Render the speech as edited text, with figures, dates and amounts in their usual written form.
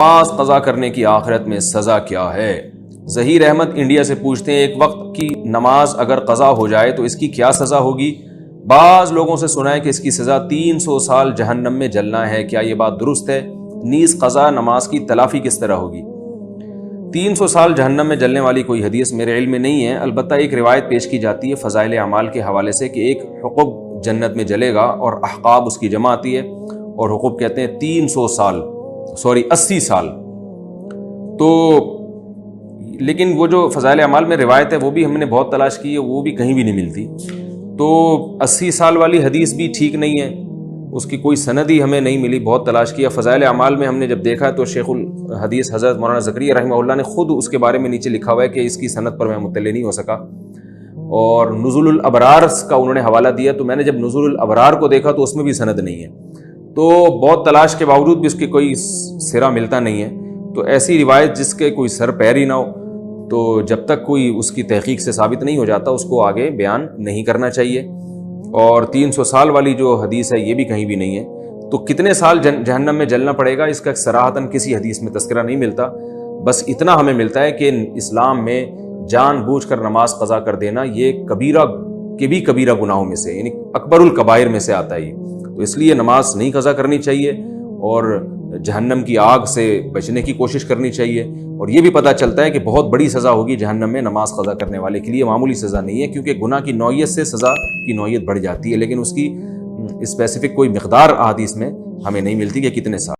نماز قضا کرنے کی آخرت میں سزا کیا ہے؟ ظہیر احمد انڈیا سے پوچھتے ہیں ایک وقت کی نماز اگر قضا ہو جائے تو اس کی کیا سزا ہوگی؟ بعض لوگوں سے سنا ہے کہ اس کی سزا 300 سال جہنم میں جلنا ہے، کیا یہ بات درست ہے؟ نیز قضا نماز کی تلافی کس طرح ہوگی؟ 300 سال جہنم میں جلنے والی کوئی حدیث میرے علم میں نہیں ہے، البتہ ایک روایت پیش کی جاتی ہے فضائل اعمال کے حوالے سے کہ ایک حقب جنت میں جلے گا اور احقاب اس کی جمع آتی ہے، اور حقب کہتے ہیں 80 سال۔ تو لیکن وہ جو فضائل اعمال میں روایت ہے وہ بھی ہم نے بہت تلاش کی ہے، وہ بھی کہیں بھی نہیں ملتی۔ تو 80 سال والی حدیث بھی ٹھیک نہیں ہے، اس کی کوئی سند ہی ہمیں نہیں ملی، بہت تلاش کیا۔ فضائل اعمال میں ہم نے جب دیکھا تو شیخ الحدیث حضرت مولانا زکریا رحمہ اللہ نے خود اس کے بارے میں نیچے لکھا ہوا ہے کہ اس کی سند پر میں مطلع نہیں ہو سکا، اور نزول الابرار کا انہوں نے حوالہ دیا، تو میں نے جب نزول الابرار کو دیکھا تو اس میں بھی سند نہیں ہے۔ تو بہت تلاش کے باوجود بھی اس کی کوئی سرا ملتا نہیں ہے۔ تو ایسی روایت جس کے کوئی سر پیر ہی نہ ہو، تو جب تک کوئی اس کی تحقیق سے ثابت نہیں ہو جاتا اس کو آگے بیان نہیں کرنا چاہیے۔ اور 300 سال والی جو حدیث ہے یہ بھی کہیں بھی نہیں ہے۔ تو کتنے سال جہنم میں جلنا پڑے گا اس کا صراحتاً کسی حدیث میں تذکرہ نہیں ملتا، بس اتنا ہمیں ملتا ہے کہ اسلام میں جان بوجھ کر نماز قضا کر دینا یہ کبیرہ کے بھی کبیرہ گناہوں میں سے، یعنی اکبر الکبائر میں سے آتا ہے یہ۔ تو اس لیے نماز نہیں قضا کرنی چاہیے اور جہنم کی آگ سے بچنے کی کوشش کرنی چاہیے۔ اور یہ بھی پتہ چلتا ہے کہ بہت بڑی سزا ہوگی جہنم میں نماز قضا کرنے والے کے لیے، معمولی سزا نہیں ہے، کیونکہ گناہ کی نوعیت سے سزا کی نوعیت بڑھ جاتی ہے، لیکن اس کی اسپیسیفک کوئی مقدار احادیث میں ہمیں نہیں ملتی کہ کتنے سال۔